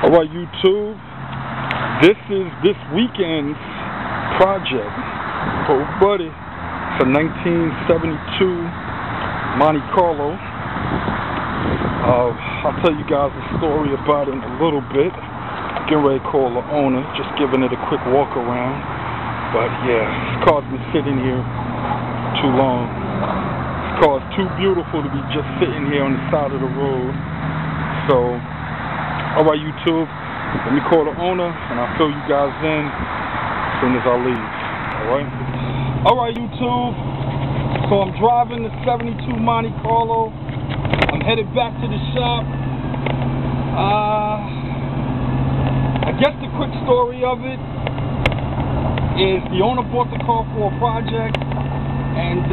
Alright, YouTube, this is this weekend's project. Oh buddy, it's a 1972 Monte Carlo. I'll tell you guys a story about it in a little bit. Getting ready to call the owner, just giving it a quick walk around. But yeah, this car's been sitting here too long. This car's too beautiful to be just sitting here on the side of the road. So, alright YouTube, let me call the owner and I'll fill you guys in as soon as I leave. Alright YouTube, so I'm driving the 72 Monte Carlo. I'm headed back to the shop. I guess the quick story of it is the owner bought the car for a project and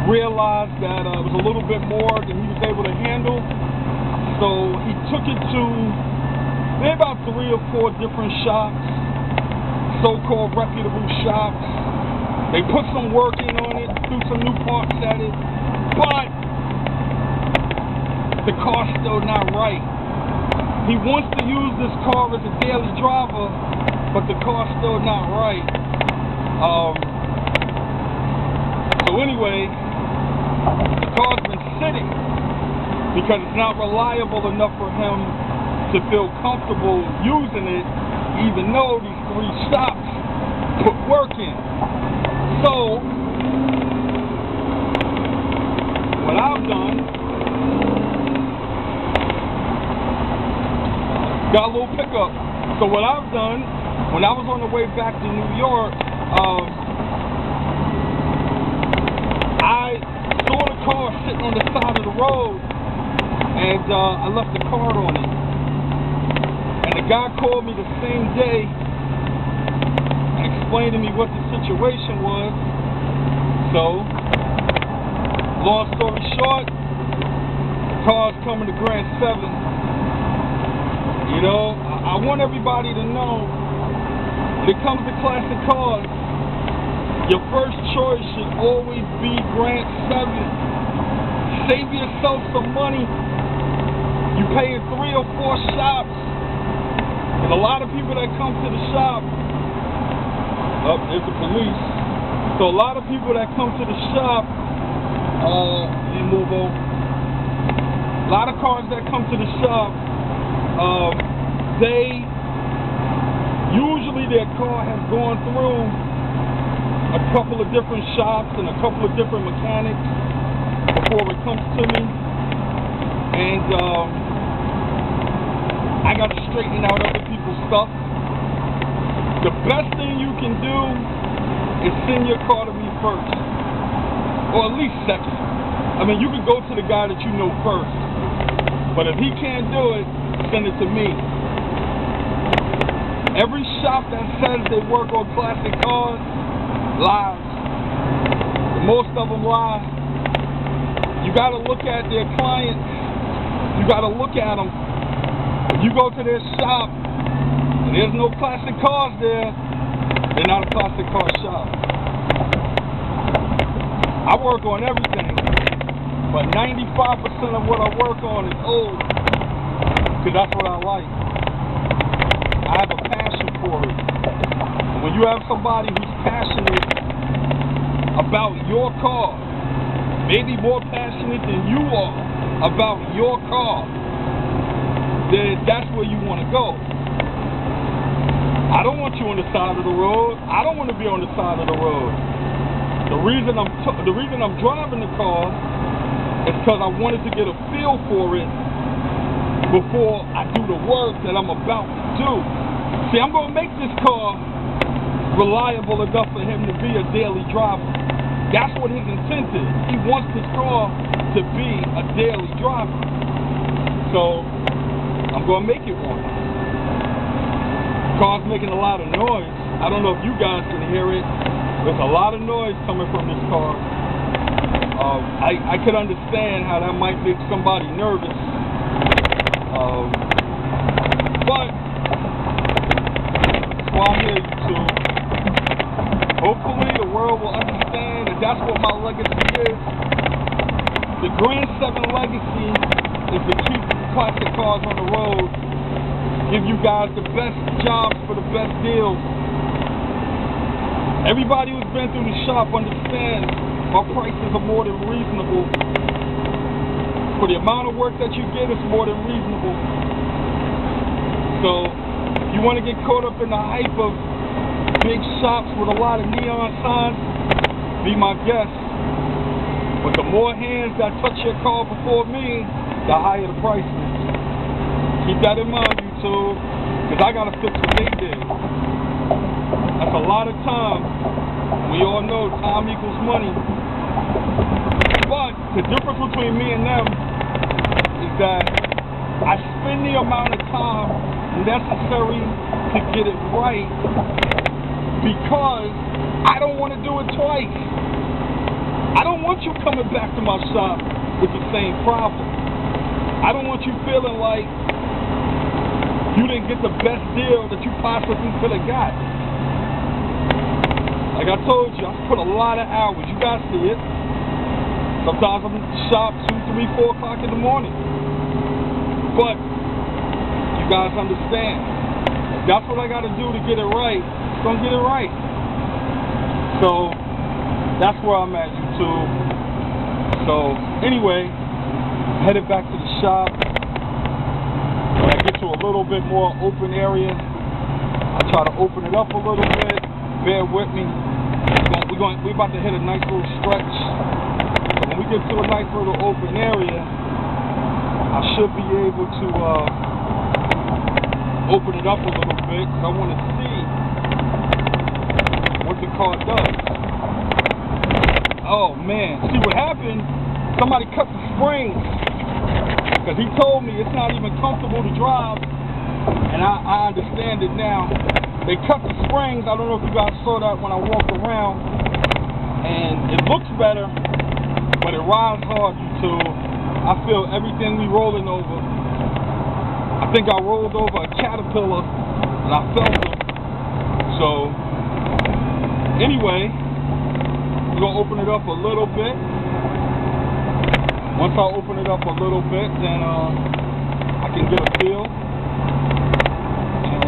realized that it was a little bit more than he was able to handle. So he took it to maybe about 3 or 4 different shops, so-called reputable shops. They put some work in on it, threw some new parts at it, but the car's still not right. He wants to use this car as a daily driver, but the car's still not right. So anyway, the car's been sitting because it's not reliable enough for him to feel comfortable using it, even though these 3 shops put work in. So, what I've done, got a little pickup. So what I've done, when I was on the way back to New York, I saw the car sitting on the side of the road, and I left the card on it. And the guy called me the same day and explained to me what the situation was. So, long story short, the car's coming to Grand 7. You know, I want everybody to know, when it comes to classic cars, your first choice should always be Grand 7. Save yourself some money. You pay in 3 or 4 shops. And a lot of people that come to the shop, oh, there's the police. So a lot of people that come to the shop, you move over. A lot of cars that come to the shop, they usually their car has gone through a couple of different shops and a couple of different mechanics before it comes to me, and I got to straighten out other people's stuff. The best thing you can do is send your car to me first, or at least second. I mean, you can go to the guy that you know first, but if he can't do it, send it to me. Every shop that says they work on classic cars lies. Most of them lie. You got to look at their clients. You got to look at them. If you go to their shop and there's no classic cars there, they're not a classic car shop. I work on everything, but 95% of what I work on is old, because that's what I like. I have a passion for it. And when you have somebody who's passionate about your car, maybe more passionate than you are about your car, then that's where you want to go. I don't want you on the side of the road. I don't want to be on the side of the road. The reason I'm driving the car is because I wanted to get a feel for it before I do the work that I'm about to do. See, I'm going to make this car reliable enough for him to be a daily driver. That's what his intent is. He wants this car to be a daily driver. So, I'm going to make it one. The car's making a lot of noise. I don't know if you guys can hear it. There's a lot of noise coming from this car. I could understand how that might make somebody nervous. But that's why I'm here, YouTube. Hopefully the world will understand that that's what my legacy is. The Grand 7 legacy is to keep classic cars on the road give you guys the best jobs for the best deals. Everybody who's been through the shop understands our prices are more than reasonable. For the amount of work that you get, it's more than reasonable. So, if you want to get caught up in the hype of big shops with a lot of neon signs, be my guest. But the more hands that touch your car before me, the higher the price is. Keep that in mind, YouTube, because I got to fix what they did. That's a lot of time. We all know time equals money. But the difference between me and them is that I spend the amount of time necessary to get it right because I don't want to do it twice. I don't want you coming back to my shop with the same problem. I don't want you feeling like you didn't get the best deal that you possibly could have got. Like I told you, I put a lot of hours. You guys see it. Sometimes I'm in the shop 2, 3, 4 o'clock in the morning. But you guys understand. If that's what I got to do to get it right, it's going to get it right. So that's where I'm at, YouTube. So anyway, headed back to the shop. When I get to a little bit more open area, I try to open it up a little bit. Bear with me. We're about to hit a nice little stretch. So when we get to a nice little open area, I should be able to open it up a little bit because I want to see what the car does. Oh man, see what happened? Somebody cut the springs because he told me it's not even comfortable to drive, and I understand it now. They cut the springs. I don't know if you guys saw that when I walked around, and it looks better, but it rides hard, YouTube. I feel everything we rolling over. I think I rolled over a caterpillar and I felt it. So anyway, we're gonna open it up a little bit. Once I open it up a little bit, then I can get a feel. And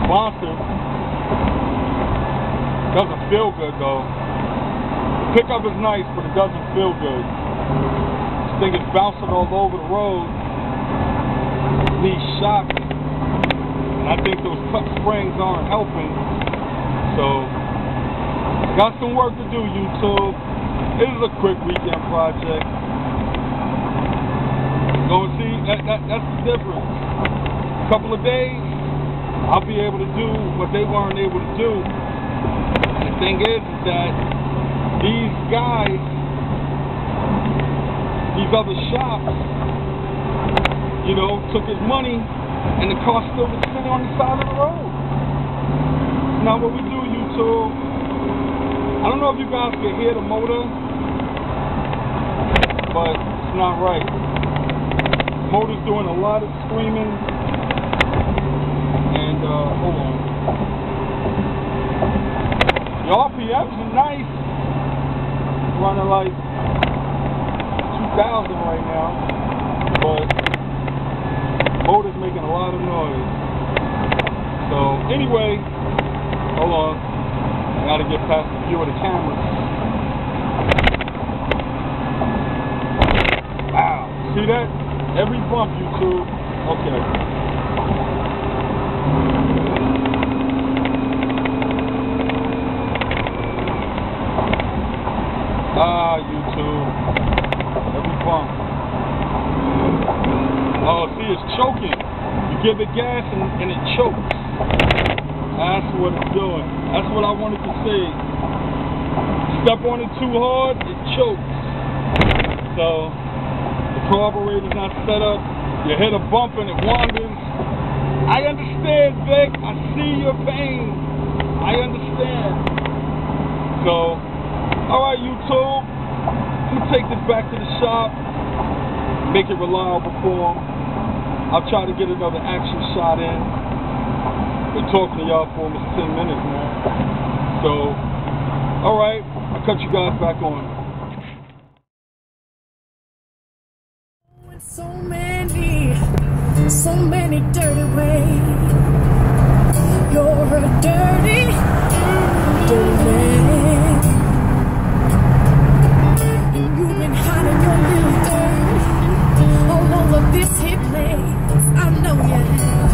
responsive. Doesn't feel good though. The pickup is nice, but it doesn't feel good. This thing is bouncing all over the road. It needs shock. And I think those cut springs aren't helping. So, I got some work to do, YouTube. This is a quick weekend project. Go and see, that's the difference. A couple of days, I'll be able to do what they weren't able to do. And the thing is that these guys, these other shops, you know, took his money and the car still was sitting on the side of the road. It's not what we do, YouTube. I don't know if you guys can hear the motor, but it's not right. The motor's doing a lot of screaming. And, hold on. The RPMs are nice. It's running like 2,000 right now. But the motor's making a lot of noise. So, anyway, hold on. I gotta get past the view of the camera. Wow. See that? Every bump, YouTube. Okay. YouTube. Every bump. Oh, see, it's choking. You give it gas and it chokes. That's what it's doing. That's what I wanted to see. Step on it too hard, it chokes. So, the carburetor's not set up. You hit a bump and it wanders. I understand, Vic. I see your pain. I understand. So, alright, YouTube. I'm going to take this back to the shop. Make it reliable for them. I'll try to get another action shot in. Been talking to y'all for almost 10 minutes now. So, alright, I'll cut you guys back on. So many dirty ways. You're a dirty man. And you've been hiding your little dirt all over this here place. I know you have.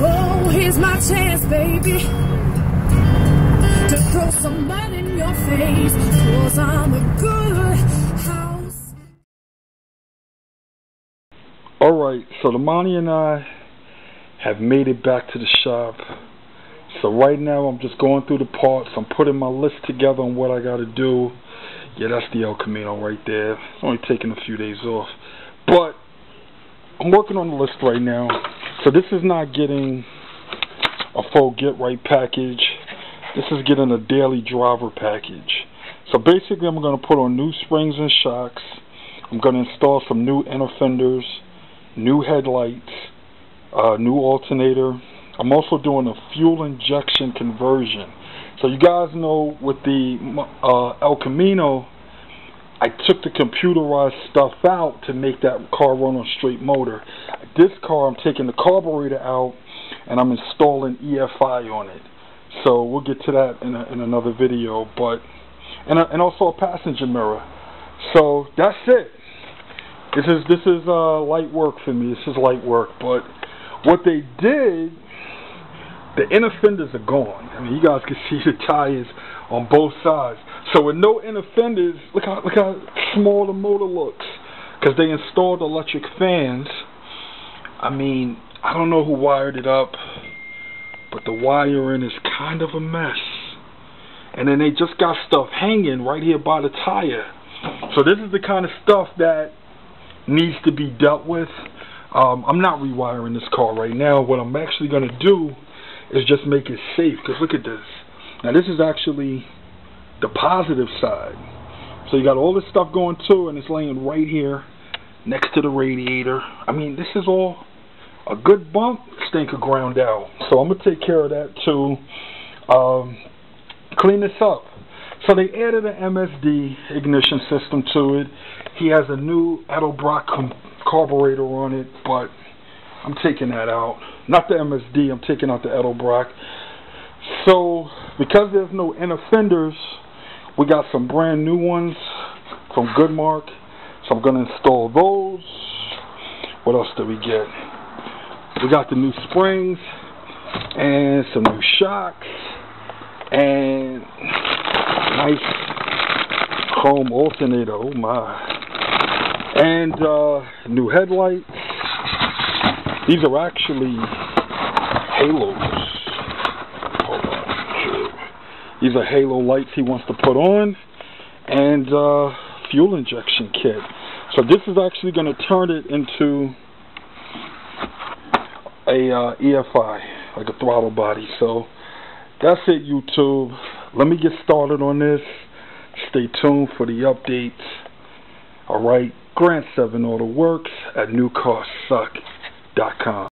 Oh, here's my chance, baby, to throw some mud in your face, 'cause I'm a good house. Alright, so the Monty and I have made it back to the shop. So right now I'm just going through the parts. I'm putting my list together on what I got to do. Yeah, that's the El Camino right there. It's only taking a few days off. But I'm working on the list right now. So this is not getting a full get right package. This is getting a daily driver package. So basically I'm going to put on new springs and shocks. I'm going to install some new inner fenders, new headlights, new alternator. I'm also doing a fuel injection conversion. So you guys know with the El Camino, I took the computerized stuff out to make that car run on straight motor. This car, I'm taking the carburetor out and I'm installing EFI on it. So we'll get to that in another video. But and also a passenger mirror. So that's it. This is light work for me. This is light work. But what they did, the inner fenders are gone. I mean, you guys can see the tires on both sides. So with no inner fenders, look how small the motor looks. Because they installed electric fans. I mean, I don't know who wired it up, but the wiring is kind of a mess. And then they just got stuff hanging right here by the tire. So this is the kind of stuff that needs to be dealt with. I'm not rewiring this car right now. What I'm actually going to do is just make it safe. Because look at this. Now this is actually the positive side. So you got all this stuff going too, and it's laying right here next to the radiator. I mean, this is all a good bump. This thing could ground out. So I'm going to take care of that too. Clean this up. So they added an MSD ignition system to it. He has a new Edelbrock carburetor on it, but I'm taking that out. Not the MSD, I'm taking out the Edelbrock. So because there's no inner fenders, we got some brand new ones from Goodmark. So I'm going to install those. What else do we get? We got the new springs and some new shocks and nice chrome alternator. Oh my. And new headlights. These are actually halos. Hold on. These are halo lights he wants to put on. And fuel injection kit. So this is actually going to turn it into a EFI, like a throttle body. So that's it, YouTube. Let me get started on this. Stay tuned for the updates. Alright, Grant 7 Auto Works at newcarsuck.com.